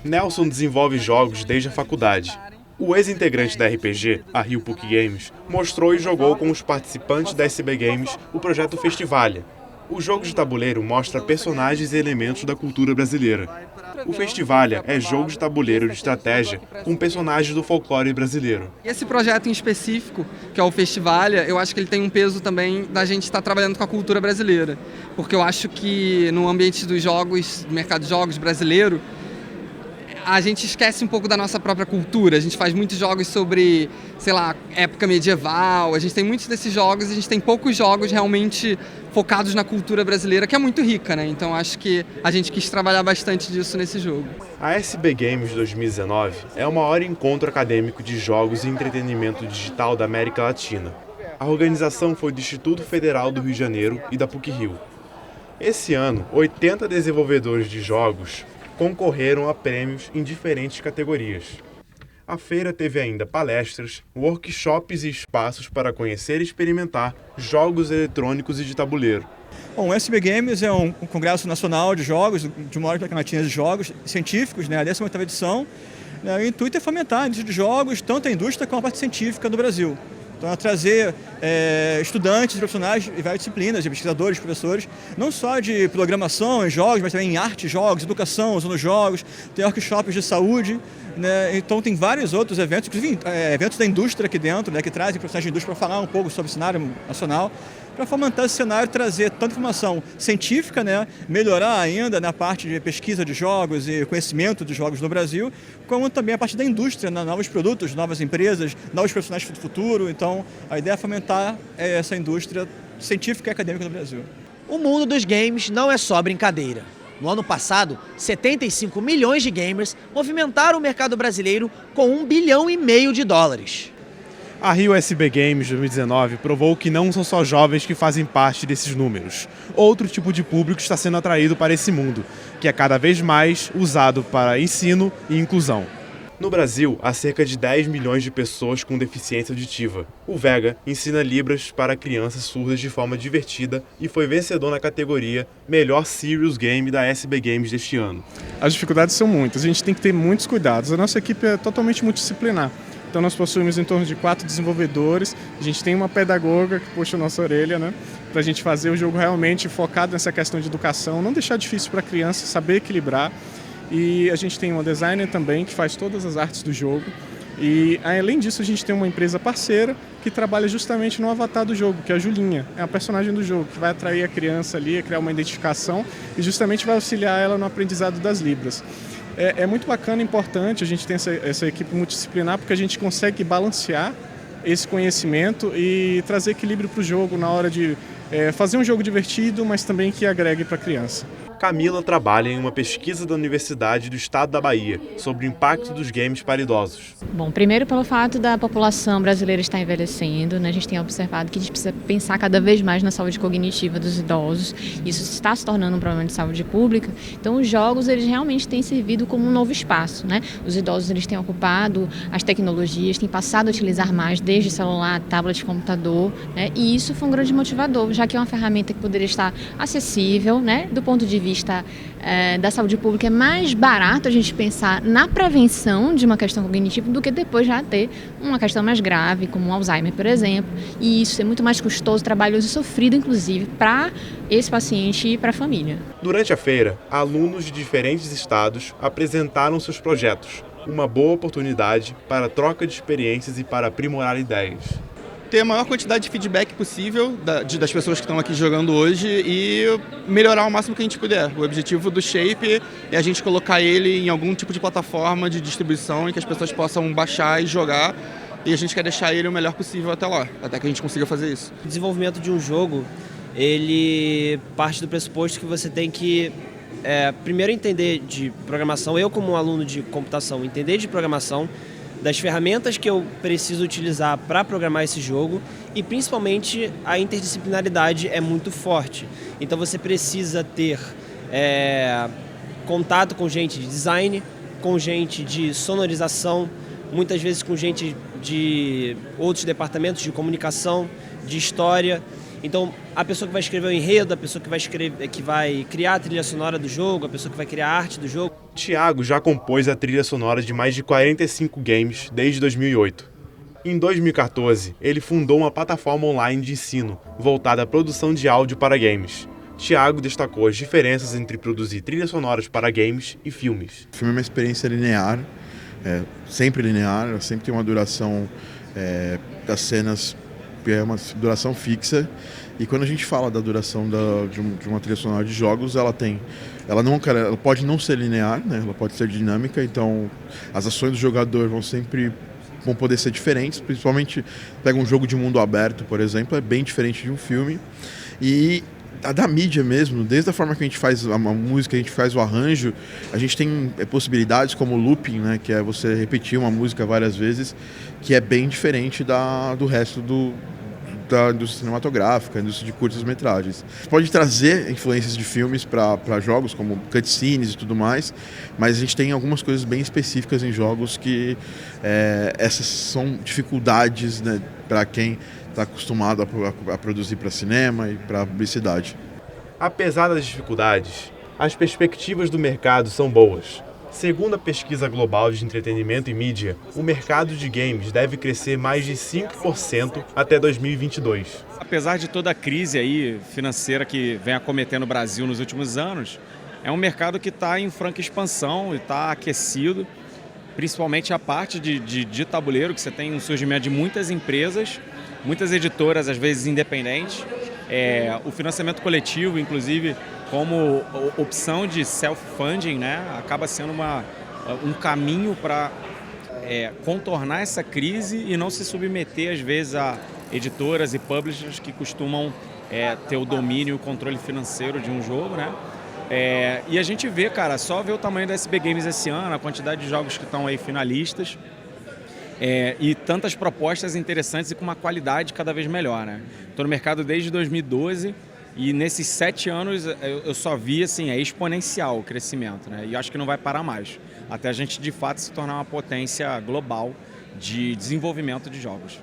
Nelson desenvolve jogos desde a faculdade. O ex-integrante da RPG, a Rio PUC Games, mostrou e jogou com os participantes da SB Games o projeto Festivalia. O jogo de tabuleiro mostra personagens e elementos da cultura brasileira. O Festivalia é jogo de tabuleiro de estratégia com personagens do folclore brasileiro. Esse projeto em específico, que é o Festivalia, eu acho que ele tem um peso também da gente estar trabalhando com a cultura brasileira. Porque eu acho que no ambiente dos jogos, do mercado de jogos brasileiro, a gente esquece um pouco da nossa própria cultura. A gente faz muitos jogos sobre, sei lá, época medieval. A gente tem muitos desses jogos, a gente tem poucos jogos realmente focados na cultura brasileira, que é muito rica, né? Então acho que a gente quis trabalhar bastante disso nesse jogo. A SB Games 2019 é o maior encontro acadêmico de jogos e entretenimento digital da América Latina. A organização foi do Instituto Federal do Rio de Janeiro e da PUC-Rio. Esse ano, 80 desenvolvedores de jogos concorreram a prêmios em diferentes categorias. A feira teve ainda palestras, workshops e espaços para conhecer e experimentar jogos eletrônicos e de tabuleiro. Bom, o SB Games é um congresso nacional de jogos, de uma América Latina de jogos científicos, né, a 18ª edição. O intuito é fomentar a indústria de jogos, tanto a indústria como a parte científica do Brasil. Então, é trazer estudantes, profissionais de várias disciplinas, de pesquisadores, professores, não só de programação em jogos, mas também em arte, jogos, educação, usando jogos, tem workshops de saúde, né? Então tem vários outros eventos, inclusive eventos da indústria aqui dentro, né, que trazem profissionais de indústria para falar um pouco sobre o cenário nacional, para fomentar esse cenário, trazer tanta informação científica, né, melhorar ainda na parte de pesquisa de jogos e conhecimento de jogos no Brasil, como também a parte da indústria, né, novos produtos, novas empresas, novos profissionais do futuro. Então, a ideia é fomentar essa indústria científica e acadêmica no Brasil. O mundo dos games não é só brincadeira. No ano passado, 75 milhões de gamers movimentaram o mercado brasileiro com US$ 1,5 bilhão. A Rio SB Games 2019 provou que não são só jovens que fazem parte desses números. Outro tipo de público está sendo atraído para esse mundo, que é cada vez mais usado para ensino e inclusão. No Brasil, há cerca de 10 milhões de pessoas com deficiência auditiva. O Vega ensina Libras para crianças surdas de forma divertida e foi vencedor na categoria Melhor Serious Game da SB Games deste ano. As dificuldades são muitas, a gente tem que ter muitos cuidados. A nossa equipe é totalmente multidisciplinar. Então nós possuímos em torno de 4 desenvolvedores, a gente tem uma pedagoga que puxa a nossa orelha, né, para a gente fazer o jogo realmente focado nessa questão de educação, não deixar difícil para a criança saber equilibrar. E a gente tem uma designer também que faz todas as artes do jogo. E além disso a gente tem uma empresa parceira que trabalha justamente no avatar do jogo, que é a Julinha, é a personagem do jogo, que vai atrair a criança ali, criar uma identificação e justamente vai auxiliar ela no aprendizado das Libras. É muito bacana e importante a gente ter essa equipe multidisciplinar, porque a gente consegue balancear esse conhecimento e trazer equilíbrio para o jogo na hora de fazer um jogo divertido, mas também que agregue para a criança. Camila trabalha em uma pesquisa da Universidade do Estado da Bahia sobre o impacto dos games para idosos. Bom, primeiro pelo fato da população brasileira estar envelhecendo, né? A gente tem observado que a gente precisa pensar cada vez mais na saúde cognitiva dos idosos. Isso está se tornando um problema de saúde pública. Então, os jogos, eles realmente têm servido como um novo espaço, né? Os idosos, eles têm ocupado as tecnologias, têm passado a utilizar mais desde celular, tablet, computador, né? E isso foi um grande motivador, já que é uma ferramenta que poderia estar acessível, né? Do ponto de vista da saúde pública, é mais barato a gente pensar na prevenção de uma questão cognitiva do que depois já ter uma questão mais grave, como o Alzheimer, por exemplo. E isso é muito mais custoso, trabalhoso e sofrido, inclusive, para esse paciente e para a família. Durante a feira, alunos de diferentes estados apresentaram seus projetos, uma boa oportunidade para troca de experiências e para aprimorar ideias. Ter a maior quantidade de feedback possível das pessoas que estão aqui jogando hoje e melhorar o máximo que a gente puder. O objetivo do Shape é a gente colocar ele em algum tipo de plataforma de distribuição em que as pessoas possam baixar e jogar, e a gente quer deixar ele o melhor possível até lá, até que a gente consiga fazer isso. O desenvolvimento de um jogo, ele parte do pressuposto que você tem que primeiro entender de programação, eu como aluno de computação, entender de programação, das ferramentas que eu preciso utilizar para programar esse jogo e principalmente a interdisciplinaridade é muito forte. Então você precisa ter contato com gente de design, com gente de sonorização, muitas vezes com gente de outros departamentos de comunicação, de história. Então, a pessoa que vai escrever o enredo, a pessoa que vai criar a trilha sonora do jogo, a pessoa que vai criar a arte do jogo. Thiago já compôs a trilha sonora de mais de 45 games desde 2008. Em 2014, ele fundou uma plataforma online de ensino voltada à produção de áudio para games. Thiago destacou as diferenças entre produzir trilhas sonoras para games e filmes. O filme é uma experiência linear, sempre linear, sempre tem uma duração das cenas, é uma duração fixa. E quando a gente fala da duração de uma trilha sonora de jogos, ela pode não ser linear, né? Ela pode ser dinâmica, então as ações do jogador vão poder ser diferentes, principalmente pega um jogo de mundo aberto, por exemplo, é bem diferente de um filme. E a da mídia mesmo, desde a forma que a gente faz a música, a gente faz o arranjo, a gente tem possibilidades como looping, né, que é você repetir uma música várias vezes, que é bem diferente do resto da indústria cinematográfica, indústria de curtas-metragens. Pode trazer influências de filmes para jogos, como cutscenes e tudo mais, mas a gente tem algumas coisas bem específicas em jogos que essas são dificuldades, né, para quem está acostumado a produzir para cinema e para publicidade. Apesar das dificuldades, as perspectivas do mercado são boas. Segundo a pesquisa global de entretenimento e mídia, o mercado de games deve crescer mais de 5% até 2022. Apesar de toda a crise aí financeira que vem acometendo o Brasil nos últimos anos, é um mercado que está em franca expansão e está aquecido, principalmente a parte de tabuleiro, que você tem um surgimento de muitas empresas, muitas editoras, às vezes independentes, o financiamento coletivo, inclusive, como opção de self-funding, né, acaba sendo um caminho para contornar essa crise e não se submeter, às vezes, a editoras e publishers que costumam ter o domínio e o controle financeiro de um jogo, né? E a gente vê, cara, só ver o tamanho da SB Games esse ano, a quantidade de jogos que estão aí finalistas, e tantas propostas interessantes e com uma qualidade cada vez melhor, né? Estou no mercado desde 2012 e nesses 7 anos eu só vi, assim, exponencial o crescimento, né? E acho que não vai parar mais, até a gente de fato se tornar uma potência global de desenvolvimento de jogos.